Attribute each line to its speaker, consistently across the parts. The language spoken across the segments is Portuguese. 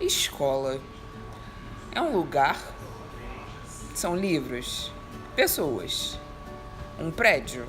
Speaker 1: Escola é um lugar? São livros? Pessoas? Um prédio?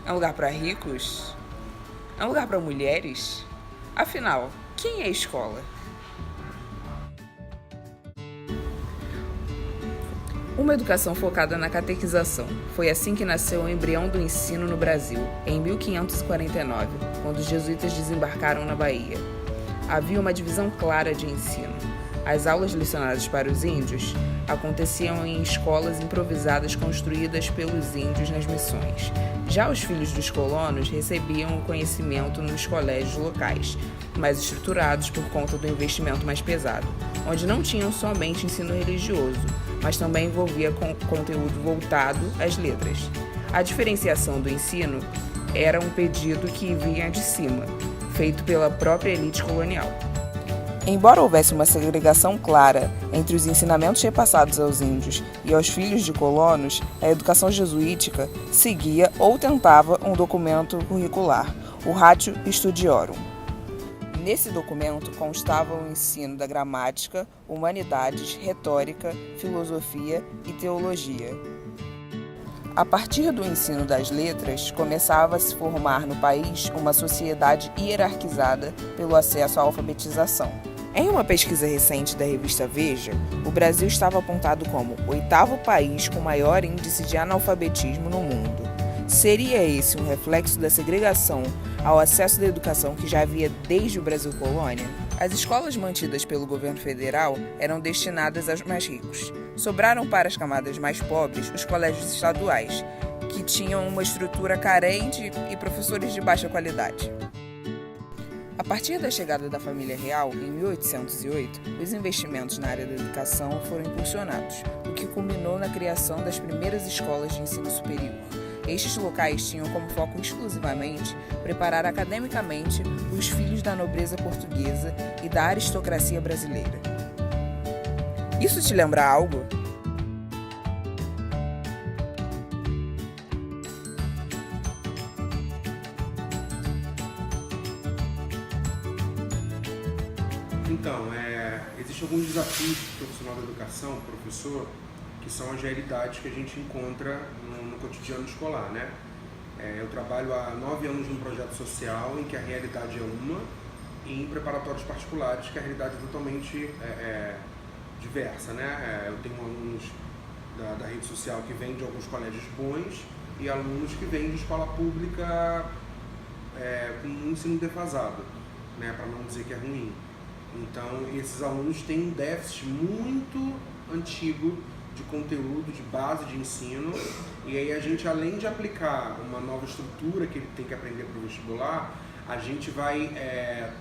Speaker 1: É um lugar para ricos? É um lugar para mulheres? Afinal, quem é a escola? Uma educação focada na catequização. Foi assim que nasceu o embrião do ensino no Brasil, em 1549, quando os jesuítas desembarcaram na Bahia. Havia uma divisão clara de ensino. As aulas lecionadas para os índios aconteciam em escolas improvisadas construídas pelos índios nas missões. Já os filhos dos colonos recebiam o conhecimento nos colégios locais, mais estruturados por conta do investimento mais pesado, onde não tinham somente ensino religioso, mas também envolvia conteúdo voltado às letras. A diferenciação do ensino era um pedido que vinha de cima, feito pela própria elite colonial. Embora houvesse uma segregação clara entre os ensinamentos repassados aos índios e aos filhos de colonos, a educação jesuítica seguia ou tentava um documento curricular, o Ratio Studiorum. Nesse documento constava o ensino da gramática, humanidades, retórica, filosofia e teologia. A partir do ensino das letras, começava a se formar no país uma sociedade hierarquizada pelo acesso à alfabetização. Em uma pesquisa recente da revista Veja, o Brasil estava apontado como o 8º país com maior índice de analfabetismo no mundo. Seria esse um reflexo da segregação ao acesso da educação que já havia desde o Brasil colônia? As escolas mantidas pelo governo federal eram destinadas aos mais ricos. Sobraram para as camadas mais pobres os colégios estaduais, que tinham uma estrutura carente e professores de baixa qualidade. A partir da chegada da família real, em 1808, os investimentos na área da educação foram impulsionados, o que culminou na criação das primeiras escolas de ensino superior. Estes locais tinham como foco exclusivamente preparar academicamente os filhos da nobreza portuguesa e da aristocracia brasileira. Isso te lembra algo?
Speaker 2: Então, existem alguns desafios profissional da educação, professor, que são as realidades que a gente encontra no cotidiano escolar, né? Eu trabalho há 9 anos num projeto social em que a realidade é uma, e em preparatórios particulares que a realidade é totalmente diversa, né? Eu tenho alunos da rede social que vêm de alguns colégios bons e alunos que vêm de escola pública com um ensino defasado, né? Para não dizer que é ruim. Então, esses alunos têm um déficit muito antigo de conteúdo, de base de ensino, e aí a gente, além de aplicar uma nova estrutura que ele tem que aprender para o vestibular, a gente vai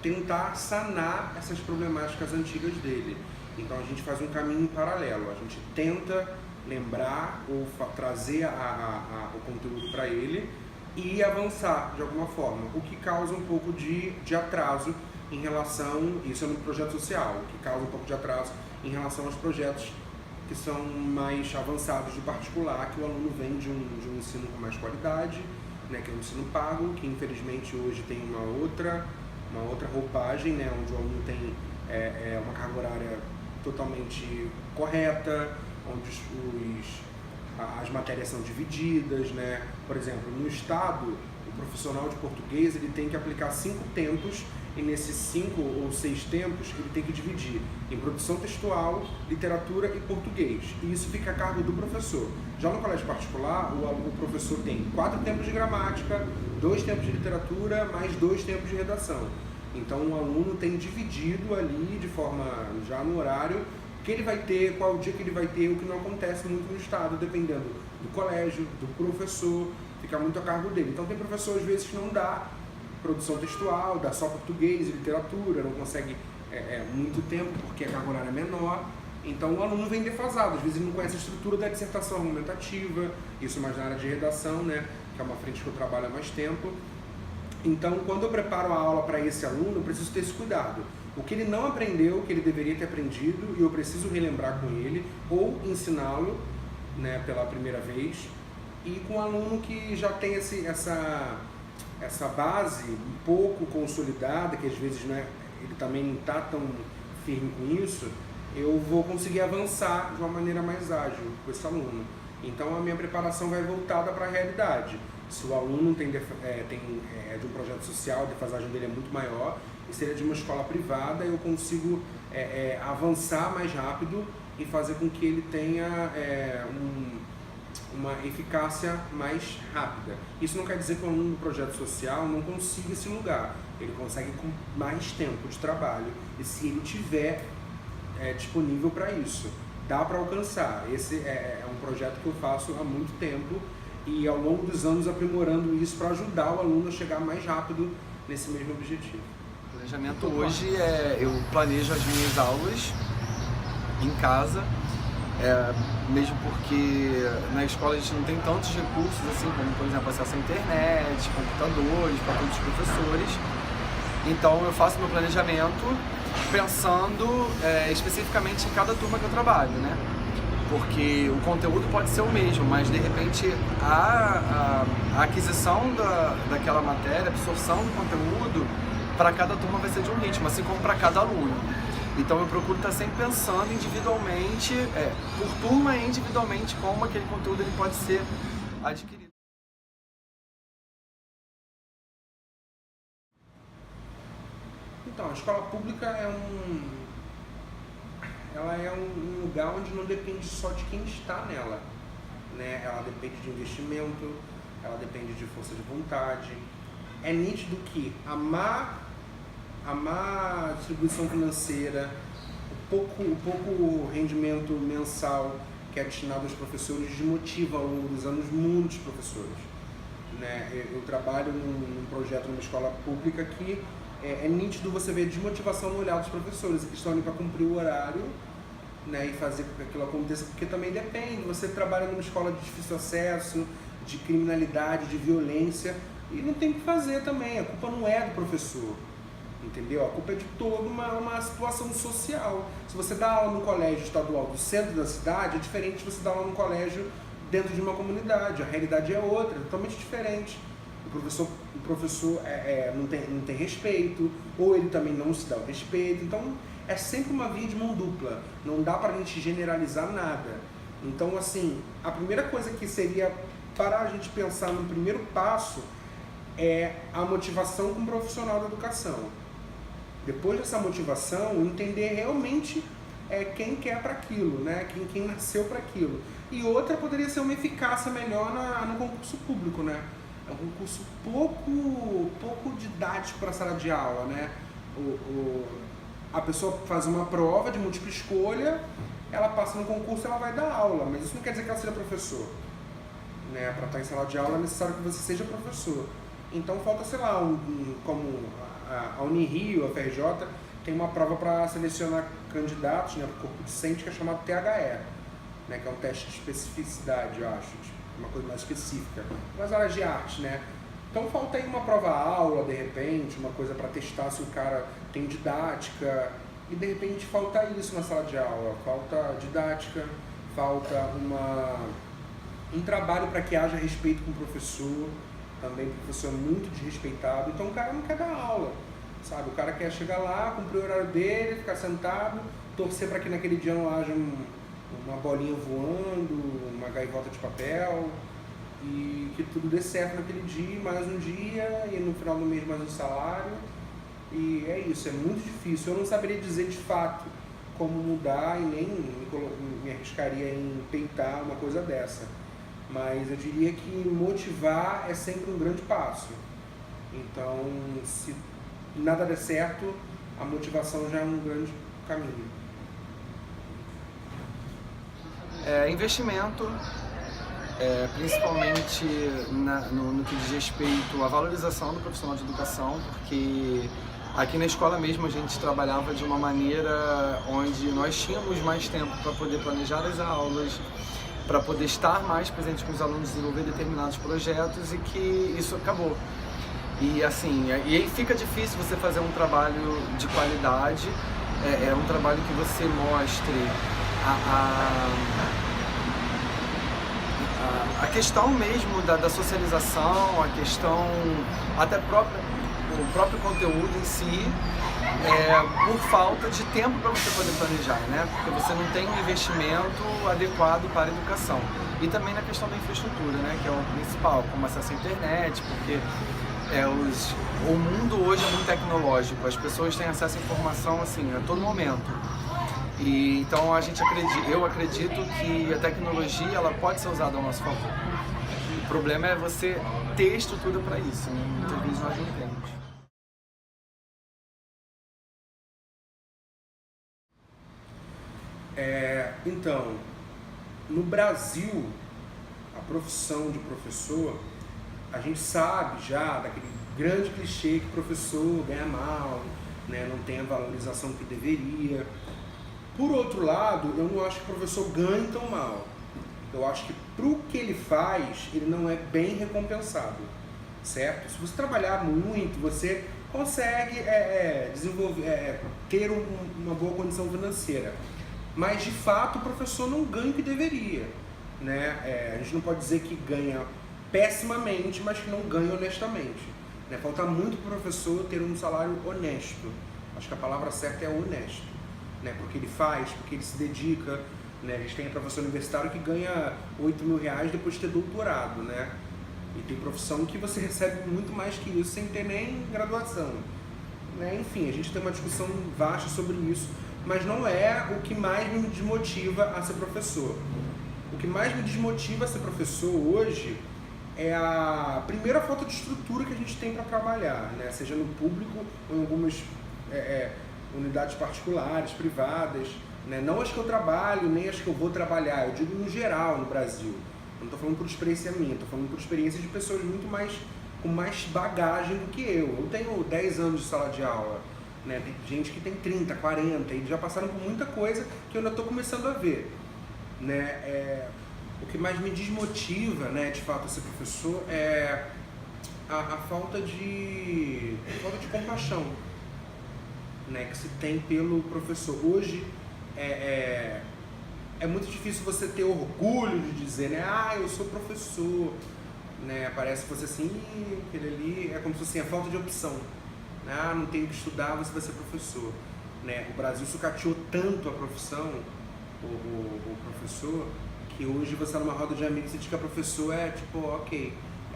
Speaker 2: tentar sanar essas problemáticas antigas dele. Então, a gente faz um caminho paralelo, a gente tenta lembrar ou trazer o conteúdo para ele e avançar de alguma forma, o que causa um pouco de atraso em relação, isso é no projeto social, que causa um pouco de atraso em relação aos projetos que são mais avançados de particular, que o aluno vem de um ensino com mais qualidade, né, que é um ensino pago, que infelizmente hoje tem uma outra roupagem, né, onde o aluno tem uma carga horária totalmente correta, onde as matérias são divididas, né? Por exemplo, no estado, o profissional de português ele tem que aplicar 5 tempos e nesses 5 ou 6 tempos ele tem que dividir em produção textual, literatura e português. E isso fica a cargo do professor. Já no colégio particular, o professor tem 4 tempos de gramática, 2 tempos de literatura, mais 2 tempos de redação. Então o aluno tem dividido ali de forma já no horário que ele vai ter, qual o dia que ele vai ter, o que não acontece muito no estado, dependendo do colégio, do professor, fica muito a cargo dele. Então tem professor às vezes que não dá produção textual, dá só português e literatura, não consegue muito tempo porque a carga horária é menor. Então o aluno vem defasado, às vezes ele não conhece a estrutura da dissertação argumentativa, isso mais na área de redação, né, que é uma frente que eu trabalho há mais tempo. Então quando eu preparo a aula para esse aluno, eu preciso ter esse cuidado. O que ele não aprendeu, o que ele deveria ter aprendido, e eu preciso relembrar com ele, ou ensiná-lo, né, pela primeira vez, e com um aluno que já tem essa base um pouco consolidada, que às vezes, né, ele também não está tão firme com isso, eu vou conseguir avançar de uma maneira mais ágil com esse aluno. Então a minha preparação vai voltada para a realidade. Se o aluno é de um projeto social, a defasagem dele é muito maior, e se ele é de uma escola privada, eu consigo avançar mais rápido e fazer com que ele tenha uma eficácia mais rápida. Isso não quer dizer que o aluno do projeto social não consiga esse lugar. Ele consegue com mais tempo de trabalho, e se ele tiver disponível para isso, dá para alcançar. Esse é um projeto que eu faço há muito tempo, e ao longo dos anos aprimorando isso para ajudar o aluno a chegar mais rápido nesse mesmo objetivo.
Speaker 3: O planejamento hoje eu planejo as minhas aulas em casa, mesmo porque na escola a gente não tem tantos recursos assim, como por exemplo acesso à internet, computadores para todos os professores. Então eu faço meu planejamento pensando especificamente em cada turma que eu trabalho, né? Porque o conteúdo pode ser o mesmo, mas de repente a aquisição daquela matéria, a absorção do conteúdo para cada turma vai ser de um ritmo, assim como para cada aluno. Então eu procuro estar sempre pensando individualmente, por turma e individualmente, como aquele conteúdo ele pode ser adquirido.
Speaker 2: Então, a escola pública é um lugar onde não depende só de quem está nela, né? Ela depende de investimento, ela depende de força de vontade. É nítido que a má distribuição financeira, o pouco rendimento mensal que é destinado aos professores desmotiva ao longo dos anos muitos professores, né? Eu trabalho num projeto numa escola pública que é nítido você ver desmotivação no olhar dos professores, que estão ali para cumprir o horário, né, e fazer com que aquilo aconteça, porque também depende. Você trabalha numa escola de difícil acesso, de criminalidade, de violência, e não tem o que fazer também. A culpa não é do professor, entendeu? A culpa é de toda uma situação social. Se você dá aula no colégio estadual do centro da cidade, é diferente de você dar aula no colégio dentro de uma comunidade. A realidade é outra, é totalmente diferente. O professor não tem respeito, ou ele também não se dá o respeito. Então é sempre uma via de mão dupla, não dá para a gente generalizar nada. Então, assim, a primeira coisa que seria para a gente pensar no primeiro passo é a motivação com o profissional da educação. Depois dessa motivação, entender realmente quem quer para aquilo, né? Quem nasceu para aquilo. E outra poderia ser uma eficácia melhor no concurso público, né? É um concurso pouco didático para a sala de aula, né? A pessoa faz uma prova de múltipla escolha, ela passa no concurso, ela vai dar aula, mas isso não quer dizer que ela seja professor, né? Para estar em sala de aula é necessário que você seja professor. Então falta, sei lá, como a Unirio, a FRJ, tem uma prova para selecionar candidatos, né, para o corpo docente, que é chamado THE, né, que é um teste de especificidade, eu acho, uma coisa mais específica, nas áreas de arte, né? Então falta aí uma prova-aula, de repente, uma coisa para testar se o cara tem didática, e de repente falta isso na sala de aula, falta didática, falta um trabalho para que haja respeito com o professor, também o professor é muito desrespeitado, então o cara não quer dar aula, sabe? O cara quer chegar lá, cumprir o horário dele, ficar sentado, torcer para que naquele dia não haja uma bolinha voando, uma gaivota de papel, e que tudo dê certo naquele dia, mais um dia, e no final do mês mais um salário. E é isso, é muito difícil. Eu não saberia dizer de fato como mudar e nem me arriscaria em peitar uma coisa dessa. Mas eu diria que motivar é sempre um grande passo. Então, se nada der certo, a motivação já é um grande caminho.
Speaker 3: Investimento, principalmente no que diz respeito à valorização do profissional de educação, porque aqui na escola mesmo a gente trabalhava de uma maneira onde nós tínhamos mais tempo para poder planejar as aulas, para poder estar mais presente com os alunos, desenvolver determinados projetos, e que isso acabou. E assim, e aí fica difícil você fazer um trabalho de qualidade, um trabalho que você mostre a questão mesmo da socialização, a questão até própria, o próprio conteúdo em si, por falta de tempo para você poder planejar, né? Porque você não tem um investimento adequado para a educação. E também na questão da infraestrutura, né? Que é o principal, como acesso à internet, porque o mundo hoje é muito tecnológico, as pessoas têm acesso à informação assim, a todo momento. E então eu acredito que a tecnologia ela pode ser usada ao nosso favor. O problema é você ter estrutura para isso, né? Muitas vezes nós não temos.
Speaker 2: Então, no Brasil, a profissão de professor, a gente sabe já daquele grande clichê que o professor ganha mal, né, não tem a valorização que deveria. Por outro lado, eu não acho que o professor ganhe tão mal. Eu acho que pro que ele faz, ele não é bem recompensado, certo? Se você trabalhar muito, você consegue desenvolver, ter uma boa condição financeira. Mas, de fato, o professor não ganha o que deveria, né? A gente não pode dizer que ganha pessimamente, mas que não ganha honestamente, né? Falta muito para o professor ter um salário honesto. Acho que a palavra certa é honesto, né? Porque ele faz, porque ele se dedica, né? A gente tem professor universitário que ganha R$8.000 depois de ter doutorado, né? E tem profissão que você recebe muito mais que isso sem ter nem graduação, né? Enfim, a gente tem uma discussão vasta sobre isso, mas não é o que mais me desmotiva a ser professor. O que mais me desmotiva a ser professor hoje é a primeira falta de estrutura que a gente tem para trabalhar, né? Seja no público ou em algumas unidades particulares, privadas, né? Não as que eu trabalho, nem as que eu vou trabalhar, eu digo no geral no Brasil. Não estou falando por experiência minha, estou falando por experiência de pessoas com mais bagagem do que eu. Eu tenho 10 anos de sala de aula, né? Tem gente que tem 30, 40 e já passaram por muita coisa que eu ainda estou começando a ver, né? O que mais me desmotiva, né, de fato, a ser professor é a falta de compaixão, né, que se tem pelo professor. Hoje é muito difícil você ter orgulho de dizer, né, eu sou professor, né? Parece que você assim, aquele ali é como se fosse a falta de opção. Não tenho que estudar, você vai ser professor, né? O Brasil sucateou tanto a profissão, o professor, que hoje você tá numa roda de amigos e diz que a professor ok,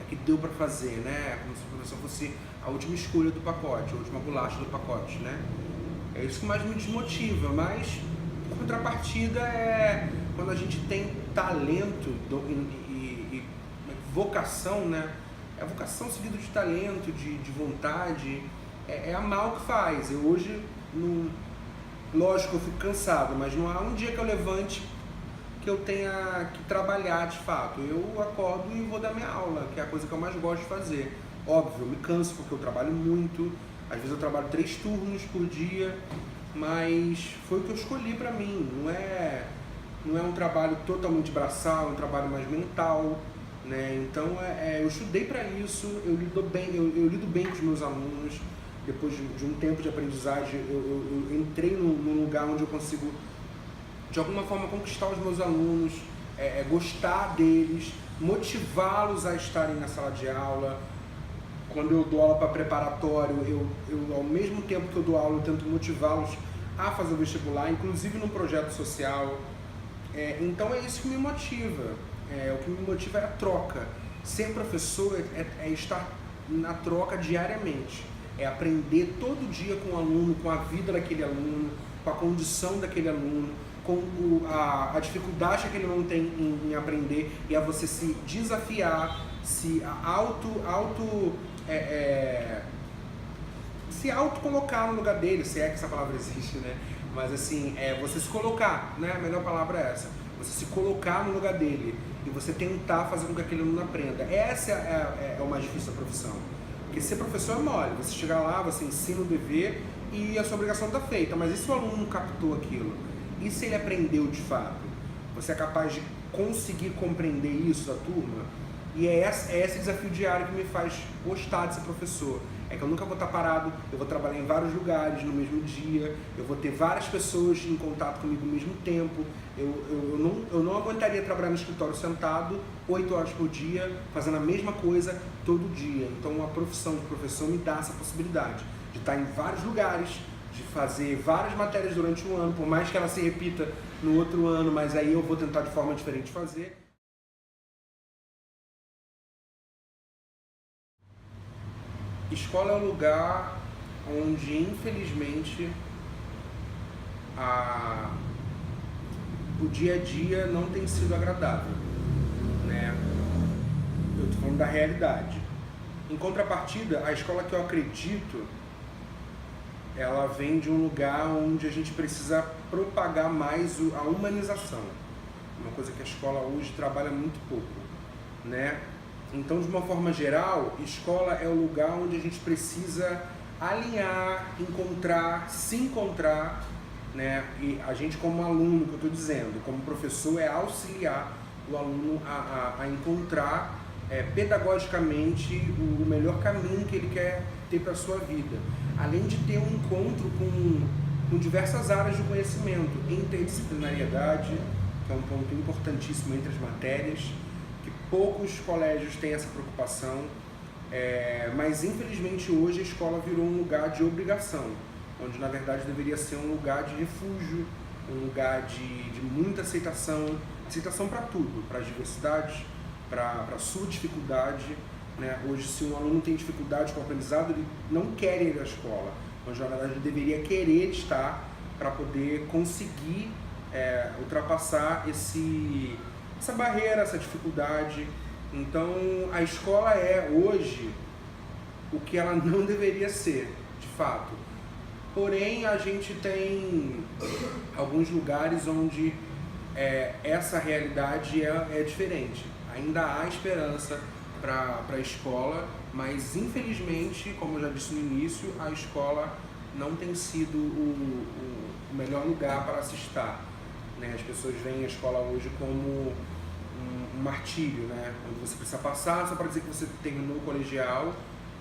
Speaker 2: que deu pra fazer, né? Como se o professor fosse a última escolha do pacote, a última bolacha do pacote, né? É isso que mais me desmotiva, mas a contrapartida é quando a gente tem talento e vocação, né? É vocação seguida de talento, de vontade, é amar o que faz. Eu hoje, lógico, eu fico cansado, mas não há um dia que eu levante que eu tenha que trabalhar de fato. Eu acordo e vou dar minha aula, que é a coisa que eu mais gosto de fazer. Óbvio, eu me canso porque eu trabalho muito, às vezes eu trabalho 3 turnos por dia, mas foi o que eu escolhi pra mim. Não é um trabalho totalmente braçal, é um trabalho mais mental, né? Então eu estudei para isso, eu lido bem com os meus alunos. Depois de um tempo de aprendizagem, eu entrei num lugar onde eu consigo de alguma forma conquistar os meus alunos, gostar deles, motivá-los a estarem na sala de aula. Quando eu dou aula para preparatório, eu ao mesmo tempo que eu dou aula, eu tento motivá-los a fazer o vestibular, inclusive num projeto social. Então é isso que me motiva. O que me motiva é a troca. Ser professor é estar na troca diariamente. É aprender todo dia com o aluno, com a vida daquele aluno, com a condição daquele aluno, com a dificuldade que aquele aluno tem em aprender, e a você se desafiar, se auto-colocar no lugar dele, se é que essa palavra existe, né? Mas assim, você se colocar, né? A melhor palavra é essa. Você se colocar no lugar dele e você tentar fazer com que aquele aluno aprenda. Essa é o mais difícil da profissão. Porque ser professor é mole. Você chegar lá, você ensina o dever e a sua obrigação está feita. Mas e se o aluno não captou aquilo? E se ele aprendeu de fato? Você é capaz de conseguir compreender isso da turma? E é esse desafio diário que me faz gostar de ser professor. é que eu nunca vou estar parado, eu vou trabalhar em vários lugares no mesmo dia, eu vou ter várias pessoas em contato comigo ao mesmo tempo, eu não aguentaria trabalhar no escritório sentado 8 horas por dia, fazendo a mesma coisa todo dia. Então a profissão de professor me dá essa possibilidade de estar em vários lugares, de fazer várias matérias durante um ano, por mais que ela se repita no outro ano, mas aí eu vou tentar de forma diferente fazer. Escola é um lugar onde, infelizmente, o dia a dia não tem sido agradável, né? Eu estou falando da realidade. Em contrapartida, a escola que eu acredito, ela vem de um lugar onde a gente precisa propagar mais a humanização. Uma coisa que a escola hoje trabalha muito pouco, né? Então, de uma forma geral, escola é o lugar onde a gente precisa alinhar, se encontrar, né? E a gente como aluno, que eu estou dizendo, como professor, é auxiliar o aluno a encontrar pedagogicamente o melhor caminho que ele quer ter para a sua vida. Além de ter um encontro com diversas áreas do conhecimento, interdisciplinariedade, que é um ponto importantíssimo entre as matérias, que poucos colégios têm essa preocupação, mas infelizmente hoje a escola virou um lugar de obrigação, onde na verdade deveria ser um lugar de refúgio, um lugar de muita aceitação para tudo, para as diversidades, para a sua dificuldade, né? Hoje, se um aluno tem dificuldade com o aprendizado, ele não quer ir à escola, mas na verdade ele deveria querer estar para poder conseguir ultrapassar essa barreira, essa dificuldade. Então a escola é hoje o que ela não deveria ser, de fato. Porém, a gente tem alguns lugares onde essa realidade é diferente. Ainda há esperança para a escola, mas infelizmente, como eu já disse no início, a escola não tem sido o melhor lugar para se estar, né? As pessoas veem a escola hoje como um martírio, né? Onde você precisa passar só para dizer que você terminou o colegial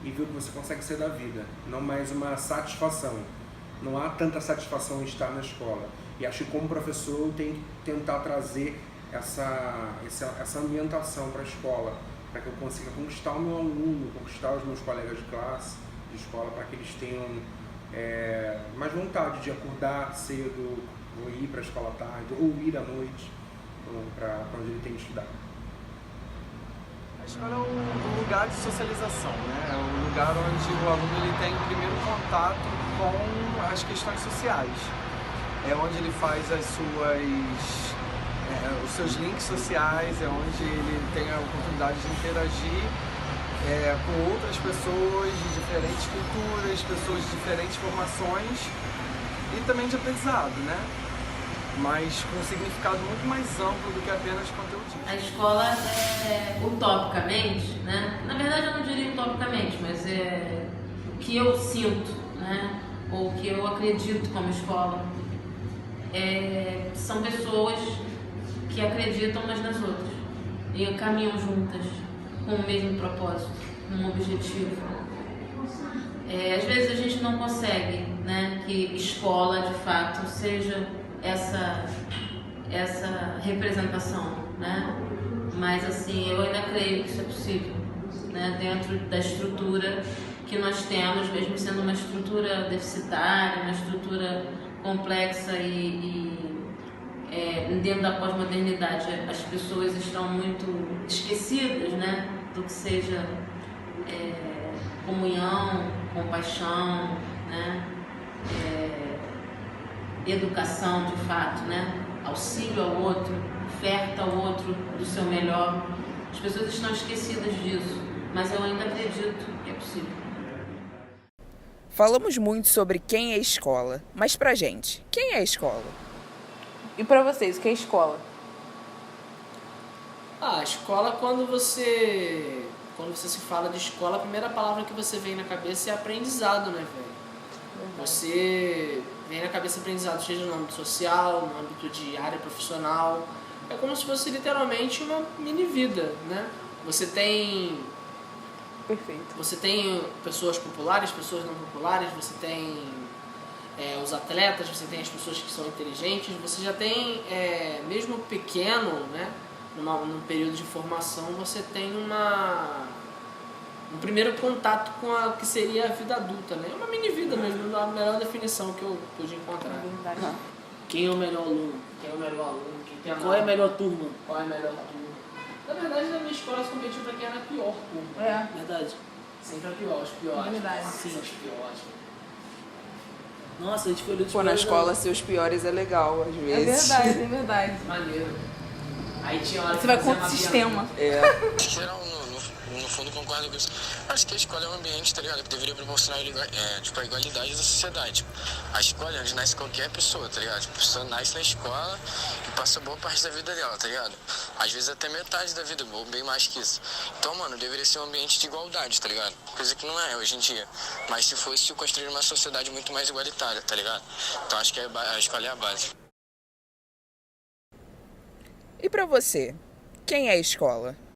Speaker 2: e viu que você consegue ser da vida, não mais uma satisfação. Não há tanta satisfação em estar na escola. E acho que como professor eu tenho que tentar trazer essa ambientação para a escola, para que eu consiga conquistar o meu aluno, conquistar os meus colegas de classe, de escola, para que eles tenham mais vontade de acordar cedo, ou ir para a escola à tarde, ou ir à noite, para onde ele tem que estudar.
Speaker 3: A escola é um lugar de socialização, né? É um lugar onde o aluno ele tem o primeiro contato com as questões sociais. É onde ele faz os seus links sociais, é onde ele tem a oportunidade de interagir com outras pessoas de diferentes culturas, pessoas de diferentes formações e também de aprendizado, né? Mas com um significado muito mais amplo do que apenas conteudista.
Speaker 4: A escola utopicamente, né? Na verdade eu não diria utopicamente, mas o que eu sinto, né? Ou o que eu acredito como escola, são pessoas que acreditam umas nas outras e caminham juntas com o mesmo propósito, com um objetivo. Às vezes a gente não consegue, né, que escola de fato seja essa representação, né? Mas assim, eu ainda creio que isso é possível, né? Dentro da estrutura que nós temos, mesmo sendo uma estrutura deficitária, uma estrutura complexa dentro da pós-modernidade, as pessoas estão muito esquecidas, né? Do que seja comunhão, compaixão, né? Educação de fato, né? Auxílio ao outro, oferta ao outro do seu melhor. As pessoas estão esquecidas disso, mas eu ainda acredito que é possível.
Speaker 1: Falamos muito sobre quem é escola, mas pra gente, quem é escola?
Speaker 5: E pra vocês, o que é escola?
Speaker 6: A escola, quando você se fala de escola, a primeira palavra que você vem na cabeça é aprendizado, né, velho? Você vem na cabeça aprendizado, seja no âmbito social, no âmbito de área profissional. É como se fosse literalmente uma mini vida, né? Você tem
Speaker 5: Perfeito.
Speaker 6: Você tem pessoas populares, pessoas não populares, você tem os atletas, você tem as pessoas que são inteligentes, você já tem, mesmo pequeno, né, num período de formação, você tem um primeiro contato com a que seria a vida adulta, né? É uma mini-vida mesmo, a melhor definição que eu pude encontrar.
Speaker 5: É verdade.
Speaker 6: Quem é o melhor aluno? Quem é o melhor aluno? Qual é a melhor turma? Qual é a melhor turma? Na verdade, na minha escola se competiu pra quem era a pior turma.
Speaker 5: É.
Speaker 6: Verdade. Sempre a pior, os piores.
Speaker 5: É verdade.
Speaker 6: Sim, os piores. Nossa, a gente foi dos
Speaker 1: Pô, na
Speaker 6: piores,
Speaker 1: escola ser os piores é legal, às
Speaker 5: É
Speaker 1: vezes.
Speaker 5: verdade, é verdade.
Speaker 6: Maneiro. Aí tinha hora
Speaker 5: Você
Speaker 6: que
Speaker 5: vai
Speaker 6: fazia
Speaker 5: contra o
Speaker 6: uma
Speaker 5: sistema.
Speaker 7: Geral, no fundo, concordo com isso. Acho que a escola é um ambiente, tá ligado? Que deveria proporcionar a igualdade da sociedade. A escola é onde nasce qualquer pessoa, tá ligado? A pessoa nasce na escola e passa boa parte da vida dela, tá ligado? Às vezes até metade da vida, ou bem mais que isso. Então, mano, deveria ser um ambiente de igualdade, tá ligado? Coisa que não é hoje em dia. Mas se fosse, construir uma sociedade muito mais igualitária, tá ligado? Então acho que a escola é a base.
Speaker 1: E pra você, quem é a escola?